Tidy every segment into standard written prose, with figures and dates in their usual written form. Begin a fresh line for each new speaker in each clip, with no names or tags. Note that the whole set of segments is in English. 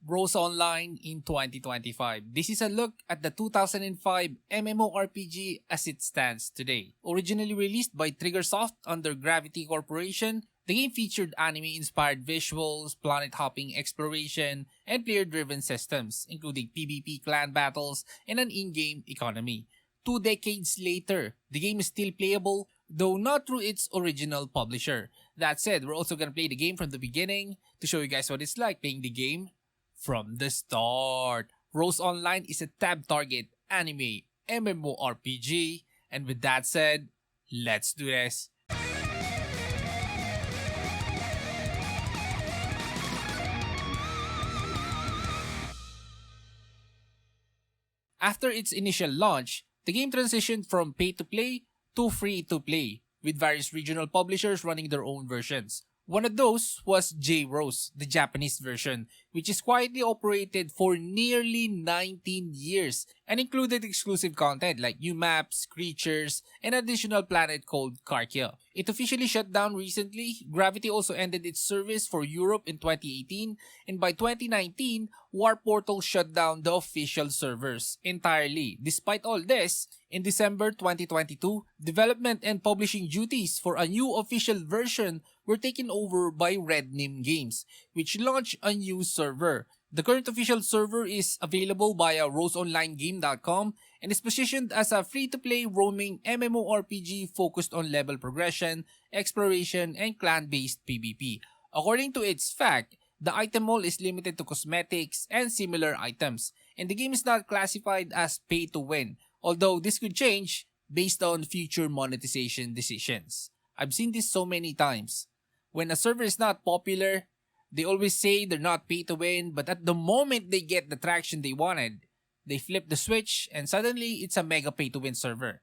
ROSE Online in 2025. This is a look at the 2005 MMORPG as it stands today. Originally released by TriggerSoft under Gravity Corporation, the game featured anime-inspired visuals, planet-hopping exploration, and player-driven systems, including PvP clan battles and an in-game economy. 2 decades later, the game is still playable, though not through its original publisher. That said, we're also gonna play the game from the beginning to show you guys what it's like playing the game from the start. ROSE Online is a tab target anime MMORPG, and with that said, let's do this. After its initial launch, the game transitioned from pay-to-play to free-to-play, with various regional publishers running their own versions. One of those was jROSE, the Japanese version, which is quietly operated for nearly 19 years and included exclusive content like new maps, creatures, and an additional planet called Karkia. It officially shut down recently. Gravity also ended its service for Europe in 2018, and by 2019, War Portal shut down the official servers entirely. Despite all this, in December 2022, development and publishing duties for a new official version were taken over by Rednim Games, which launched a new server. The current official server is available via roseonlinegame.com and is positioned as a free-to-play roaming MMORPG focused on level progression, exploration, and clan-based PvP. According to its fact, the item mall is limited to cosmetics and similar items, and the game is not classified as pay-to-win, although this could change based on future monetization decisions. I've seen this so many times. When a server is not popular, they always say they're not pay to win, but at the moment they get the traction they wanted, they flip the switch and suddenly it's a mega pay to win server.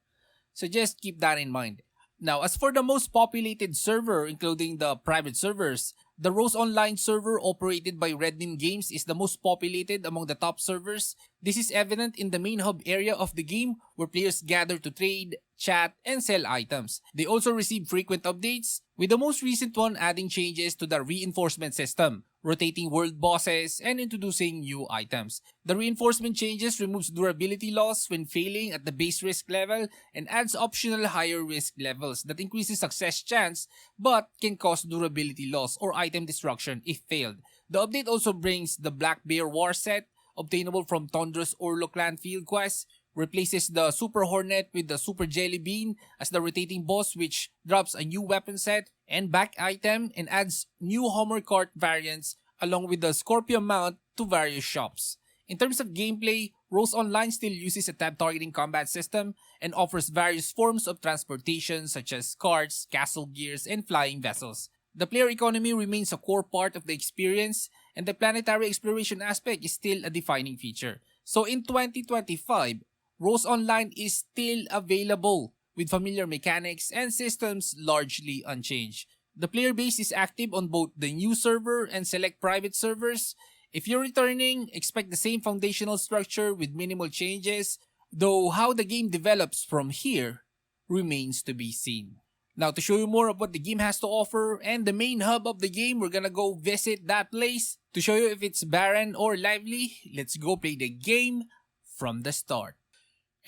So just keep that in mind. Now, as for the most populated server, including the private servers, the ROSE Online server operated by Rednim Games is the most populated among the top servers. This is evident in the main hub area of the game where players gather to trade, chat, and sell items. They also receive frequent updates, with the most recent one adding changes to the reinforcement system, rotating world bosses, and introducing new items. The reinforcement changes removes durability loss when failing at the base risk level and adds optional higher risk levels that increases success chance but can cause durability loss or item destruction if failed. The update also brings the Black Bear War set, obtainable from Tondra's Orlo Clan Field Quest, replaces the Super Hornet with the Super Jelly Bean as the rotating boss, which drops a new weapon set and back item and adds new Homer Cart variants along with the Scorpion mount to various shops. In terms of gameplay, ROSE Online still uses a tab targeting combat system and offers various forms of transportation such as carts, castle gears, and flying vessels. The player economy remains a core part of the experience, and the planetary exploration aspect is still a defining feature. So in 2025, ROSE Online is still available with familiar mechanics and systems largely unchanged. The player base is active on both the new server and select private servers. If you're returning, expect the same foundational structure with minimal changes, though how the game develops from here remains to be seen. Now, to show you more of what the game has to offer and the main hub of the game, we're gonna go visit that place. To show you if it's barren or lively, let's go play the game from the start.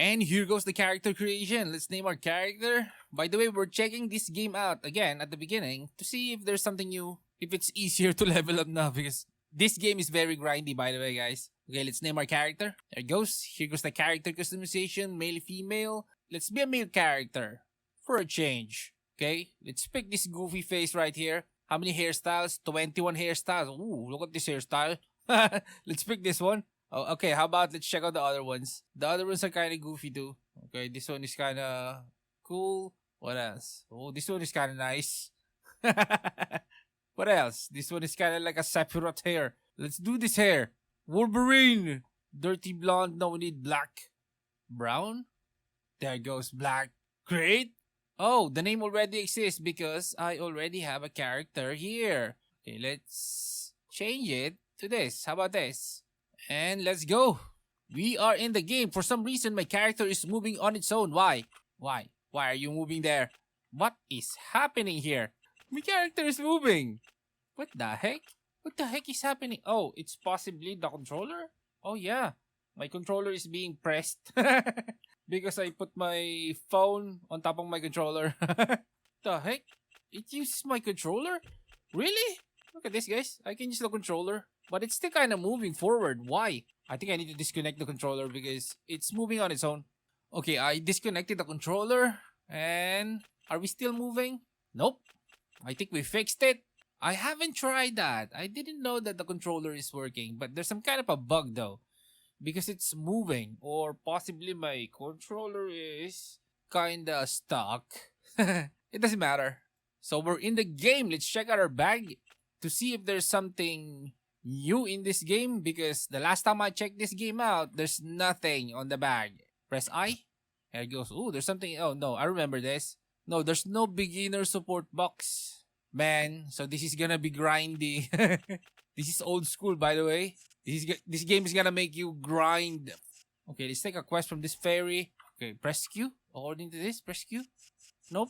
And here goes the character creation. Let's name our character. By the way, we're checking this game out again at the beginning to see if there's something new, if it's easier to level up now, because this game is very grindy, by the way, guys. Okay, let's name our character. There it goes. Here goes the character customization, male, female. Let's be a male character for a change. Okay, let's pick this goofy face right here. How many hairstyles? 21 hairstyles. Ooh, look at this hairstyle. Let's pick this one. Oh, okay, how about let's check out the other ones. The other ones are kind of goofy too. Okay, this one is kind of cool. What else? Oh, this one is kind of nice. What else? This one is kind of like a Sephiroth hair. Let's do this hair. Wolverine. Dirty blonde. No, we need black. Brown. There goes black. Great. Oh, the name already exists because I already have a character here. Okay, let's change it to this. How about this? And let's go. We are in the game. For some reason, my character is moving on its own. Why? Why are you moving there? What is happening here? My character is moving. What the heck? What the heck is happening? Oh, it's possibly the controller? Oh yeah, my controller is being pressed. Because I put my phone on top of my controller. The heck? It uses my controller? Really? Look at this, guys. I can use the controller, but it's still kind of moving forward. Why? I think I need to disconnect the controller because it's moving on its own. Okay, I disconnected the controller. And are we still moving? Nope. I think we fixed it. I haven't tried that. I didn't know that the controller is working, but there's some kind of a bug though. Because it's moving, or possibly my controller is kinda stuck. It doesn't matter. So we're in the game. Let's check out our bag to see if there's something new in this game, because the last time I checked this game out, there's nothing on the bag. Press I. There it goes. Oh, there's something. Oh no, I remember this. No, there's no beginner support box. Man, so this is gonna be grindy. This is old school, by the way. This game is gonna make you grind. Okay, let's take a quest from this fairy. Okay, press Q. According to this, press Q. Nope.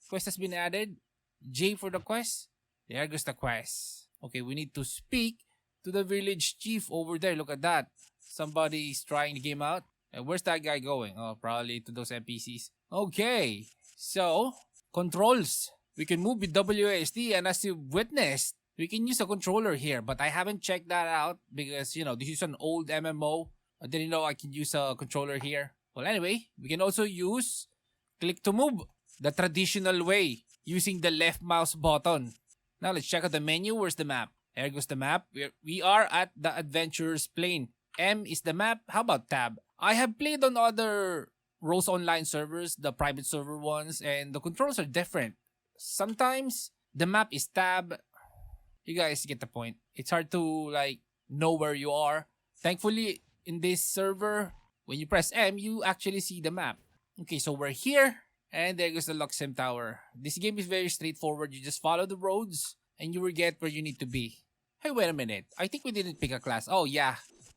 Quest has been added. J for the quest. There goes the quest. Okay, we need to speak to the village chief over there. Look at that. Somebody's trying the game out. And where's that guy going? Oh, probably to those NPCs. Okay, so controls. We can move with WASD, and as you witnessed, we can use a controller here, but I haven't checked that out because, this is an old MMO. I didn't know I can use a controller here. Well, anyway, we can also use click to move the traditional way using the left mouse button. Now let's check out the menu. Where's the map? There goes the map. We are at the adventurer's plane. M is the map. How about tab? I have played on other ROSE online servers, the private server ones, and the controls are different. Sometimes the map is tab. You guys get the point. It's hard to know where you are. Thankfully, in this server, when you press M, you actually see the map. Okay, so we're here, and there goes the Luxem Tower. This game is very straightforward. You just follow the roads, and you will get where you need to be. Hey, wait a minute. I think we didn't pick a class. Oh, yeah.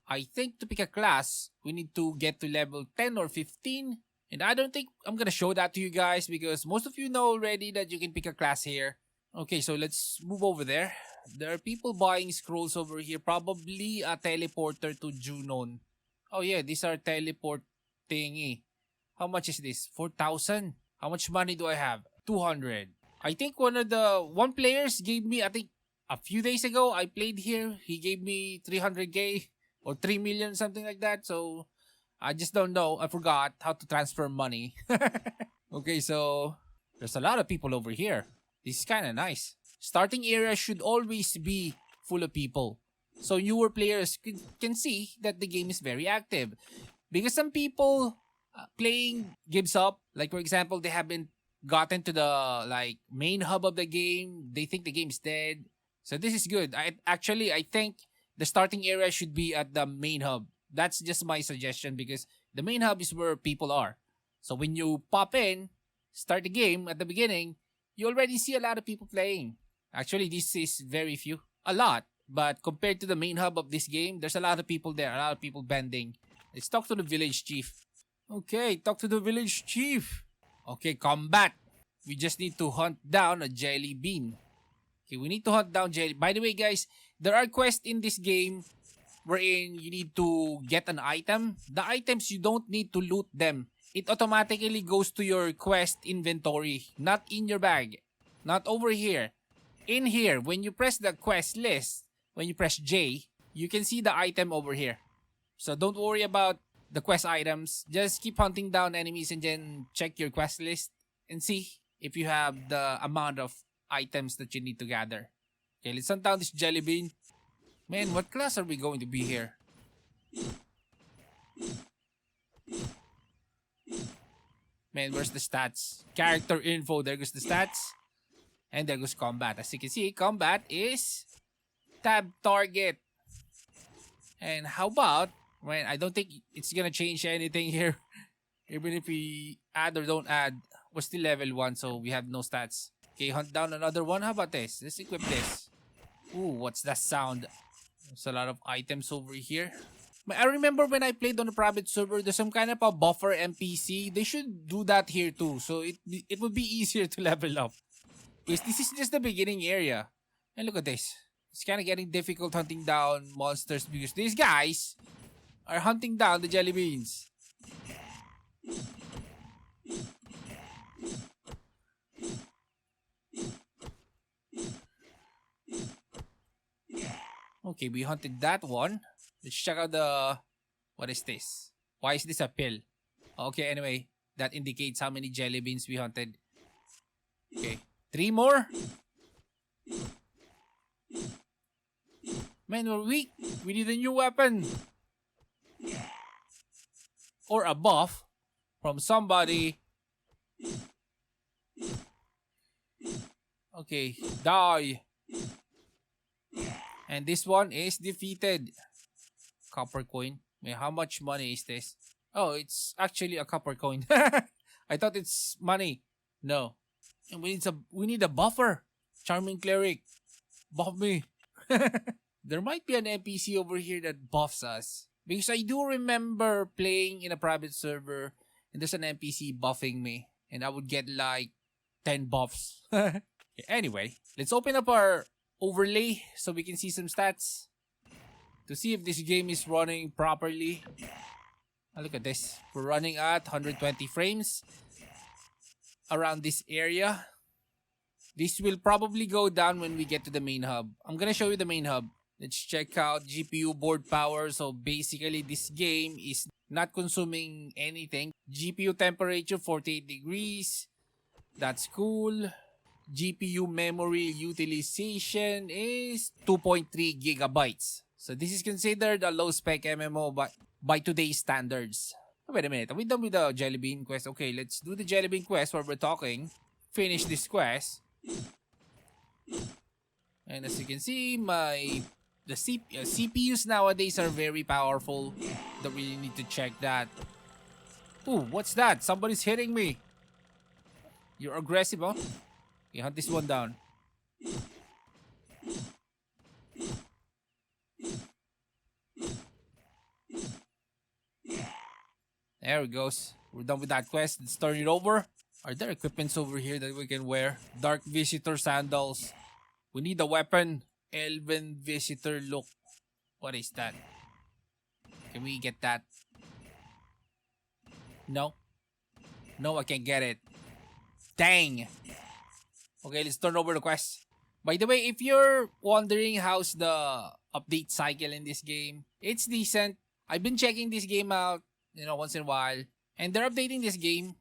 I think to pick a class, we need to get to level 10 or 15. And I don't think I'm gonna show that to you guys because most of you know already that you can pick a class here. Okay, so let's move over there. There are people buying scrolls over here. Probably a teleporter to Junon. Oh yeah, these are teleport thingy. How much is this? 4,000? How much money do I have? 200. I think one players gave me, I think a few days ago, I played here. He gave me 300k or 3 million, something like that. So I just don't know. I forgot how to transfer money. Okay, so there's a lot of people over here. This is kind of nice. Starting area should always be full of people, so newer players can see that the game is very active. Because some people playing gives up. Like for example, they haven't gotten to the main hub of the game. They think the game's dead. So this is good. I think the starting area should be at the main hub. That's just my suggestion because the main hub is where people are. So when you pop in, start the game at the beginning, you already see a lot of people playing. Actually, this is very few. A lot. But compared to the main hub of this game, there's a lot of people there. A lot of people bending. Let's talk to the village chief. Okay, talk to the village chief. Okay, combat. We just need to hunt down a jelly bean. Okay, we need to hunt down jelly. By the way, guys, there are quests in this game wherein you need to get an item. The items, you don't need to loot them. It automatically goes to your quest inventory, not in your bag. Not over here. In here, when you press the quest list, when you press J, you can see the item over here. So don't worry about the quest items. Just keep hunting down enemies and then check your quest list and see if you have the amount of items that you need to gather. Okay, let's hunt down this jelly bean. Man, what class are we going to be here? Man, where's the stats? Character info, there goes the stats. And there goes combat. As you can see, combat is tab target. And how about, well, I don't think it's gonna change anything here. Even if we add or don't add, we're still level 1, so we have no stats. Okay, hunt down another one. How about this? Let's equip this. Ooh, what's that sound? There's a lot of items over here. I remember when I played on a private server, there's some kind of a buffer NPC. They should do that here too, so it would be easier to level up. Because this is just the beginning area. And look at this. It's kind of getting difficult hunting down monsters because these guys are hunting down the jelly beans. Okay, we hunted that one. Let's check out the... What is this? Why is this a pill? Okay, anyway, that indicates how many jelly beans we hunted. Okay, 3 more. Man, we're weak. We need a new weapon. Or a buff from somebody. Okay, die. And this one is defeated. Copper coin. Man, how much money is this? Oh, it's actually a copper coin. I thought it's money. No. And we need a buffer. Charming cleric. Buff me. There might be an NPC over here that buffs us. Because I do remember playing in a private server and there's an NPC buffing me. And I would get like 10 buffs. Anyway, let's open up our overlay so we can see some stats. To see if this game is running properly. Oh, look at this. We're running at 120 frames. Around this area. This will probably go down when we get to the main hub. I'm gonna show you the main hub. Let's check out GPU board power. So basically this game is not consuming anything. GPU temperature 48 degrees. That's cool. GPU memory utilization is 2.3 gigabytes. So this is considered a low spec MMO by today's standards. Wait a minute, are we done with the jelly bean quest? Okay, let's do the jelly bean quest while we're talking. Finish this quest. And as you can see, the CPUs nowadays are very powerful. Don't really need to check that. Ooh, what's that? Somebody's hitting me. You're aggressive, huh? Okay, hunt this one down. There it goes. We're done with that quest. Let's turn it over. Are there equipments over here that we can wear? Dark Visitor Sandals. We need a weapon. Elven Visitor Look. What is that? Can we get that? No. No, I can't get it. Dang. Okay, let's turn over the quest. By the way, if you're wondering how's the update cycle in this game, it's decent. I've been checking this game out, once in a while. And they're updating this game,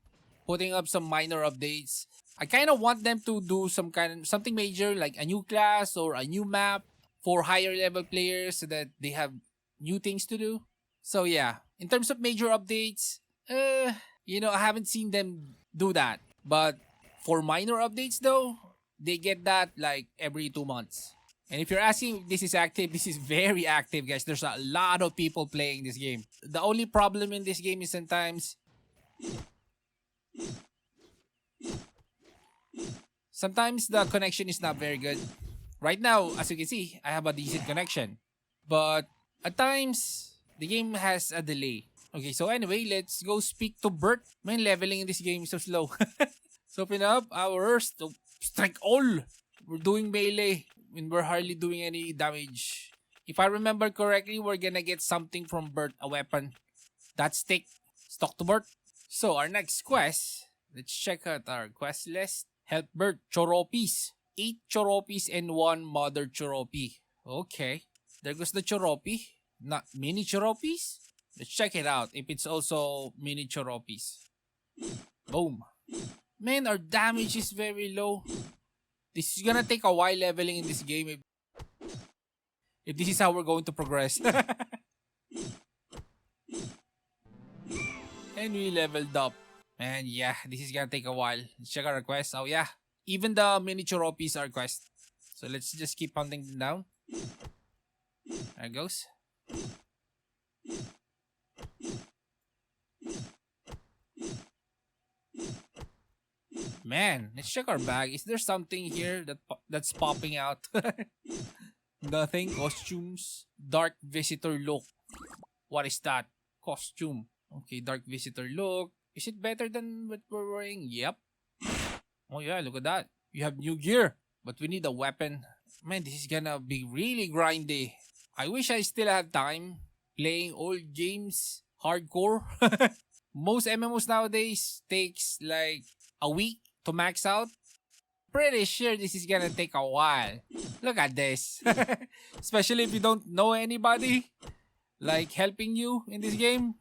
putting up some minor updates. I kind of want them to do something major, like a new class or a new map for higher level players so that they have new things to do. So yeah, in terms of major updates, I haven't seen them do that. But for minor updates though, they get that like every 2 months. And if you're asking if this is active, this is very active, guys. There's a lot of people playing this game. The only problem in this game is sometimes the connection is not very good. Right now, as you can see, I have a decent connection. But at times, the game has a delay. Okay, so anyway, let's go speak to Bert. Man, leveling in this game is so slow. Let's open up our strike all. We're doing melee when we're hardly doing any damage. If I remember correctly, we're gonna get something from Bert, a weapon. That stick. Let's talk to Bert. So our next quest, let's check out our quest list. Help Bert, Choropis. 8 Choropis and 1 Mother Choropi. Okay. There goes the Choropi. Not mini Choropis? Let's check it out if it's also mini Choropis. Boom. Man, our damage is very low. This is gonna take a while leveling in this game if this is how we're going to progress. And we leveled up. And yeah, this is gonna take a while. Let's check out our quest. Oh yeah, even the mini Choropis are quest. So let's just keep hunting them down. There it goes. Man, let's check our bag. Is there something here that's popping out? Nothing. Costumes. Dark Visitor Look. What is that? Costume. Okay, Dark Visitor Look. Is it better than what we're wearing? Yep. Oh yeah, look at that. You have new gear. But we need a weapon. Man, this is gonna be really grindy. I wish I still have time playing old games hardcore. Most MMOs nowadays takes like a week to max out. Pretty sure this is gonna take a while. Look at this. Especially if you don't know anybody like helping you in this game.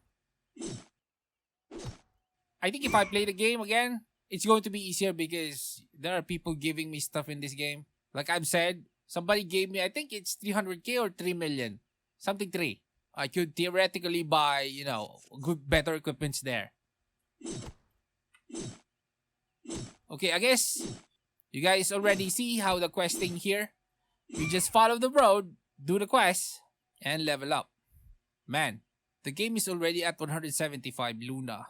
I think if I play the game again, it's going to be easier because there are people giving me stuff in this game. Like I've said, somebody gave me, I think it's 300k or 3 million. Something 3. I could theoretically buy, good, better equipments there. Okay, I guess you guys already see how the questing here. You just follow the road, do the quest, and level up. Man, the game is already at 175 Luna.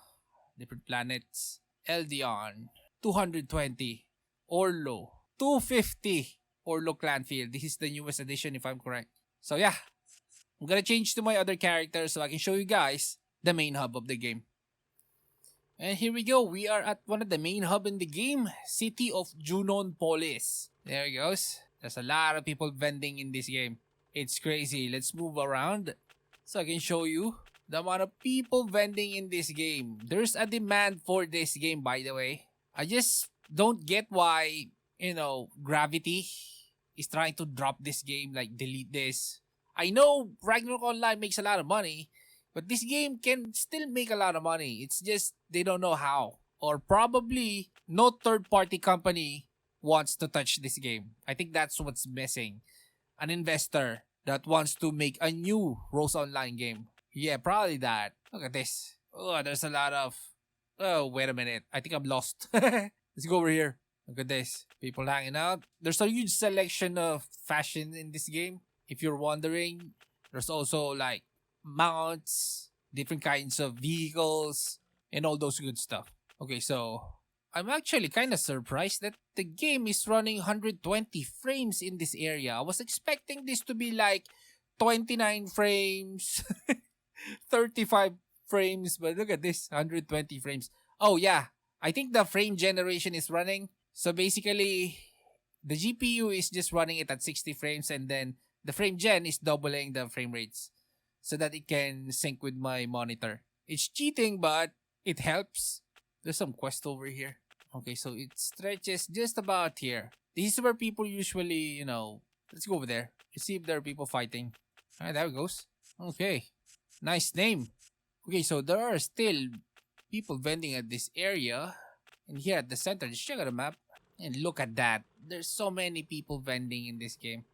Different planets. Eldion, 220. Orlo, 250. Orlo Clanfield. This is the newest edition if I'm correct. So yeah, I'm gonna change to my other character so I can show you guys the main hub of the game. And here we go. We are at one of the main hub in the game, City of Junon Polis. There it goes. There's a lot of people vending in this game. It's crazy. Let's move around so I can show you the amount of people vending in this game. There's a demand for this game, by the way. I just don't get why, Gravity is trying to drop this game, like delete this. I know Ragnarok Online makes a lot of money, but this game can still make a lot of money. It's just they don't know how. Or probably no third-party company wants to touch this game. I think that's what's missing. An investor that wants to make a new Rose Online game. Yeah, probably that. Look at this. Oh, there's a lot of... Oh, wait a minute. I think I'm lost. Let's go over here. Look at this. People hanging out. There's a huge selection of fashion in this game. If you're wondering, there's also like mounts, different kinds of vehicles, and all those good stuff. Okay, so I'm actually kind of surprised that the game is running 120 frames in this area. I was expecting this to be like 29 frames, 35 frames, but look at this, 120 frames. Oh yeah, I think the frame generation is running. So basically, the GPU is just running it at 60 frames and then the frame gen is doubling the frame rates so that it can sync with my monitor. It's cheating, but it helps. There's some quest over here. Okay, so it stretches just about here. This is where people usually, let's go over there. Let's see if there are people fighting. Alright, there it goes. Okay, nice name. Okay, so there are still people vending at this area. And here at the center, just check out the map. And look at that. There's so many people vending in this game.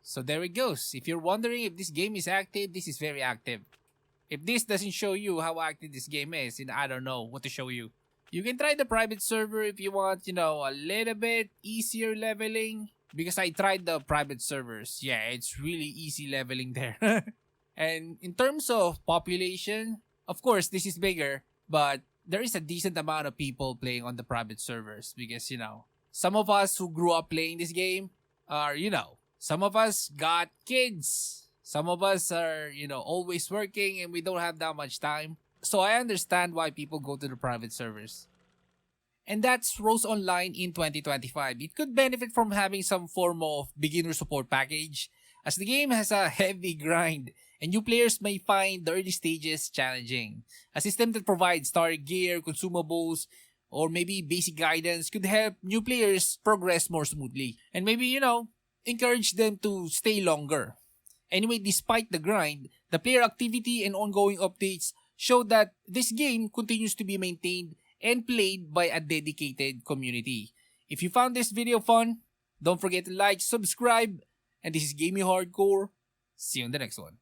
So there it goes. If you're wondering if this game is active, this is very active. If this doesn't show you how active this game is, then I don't know what to show you. You can try the private server if you want, a little bit easier leveling. Because I tried the private servers. Yeah, it's really easy leveling there. And in terms of population, of course, this is bigger. But there is a decent amount of people playing on the private servers. Because, some of us who grew up playing this game are, some of us got kids. Some of us are, always working and we don't have that much time. So I understand why people go to the private servers. And that's Rose Online in 2025. It could benefit from having some form of beginner support package, as the game has a heavy grind and new players may find the early stages challenging. A system that provides starter gear, consumables, or maybe basic guidance could help new players progress more smoothly. And maybe, encourage them to stay longer. Anyway, despite the grind, the player activity and ongoing updates show that this game continues to be maintained and played by a dedicated community. If you found this video fun, don't forget to like, subscribe, and this is Gaming Hardcore. See you in the next one.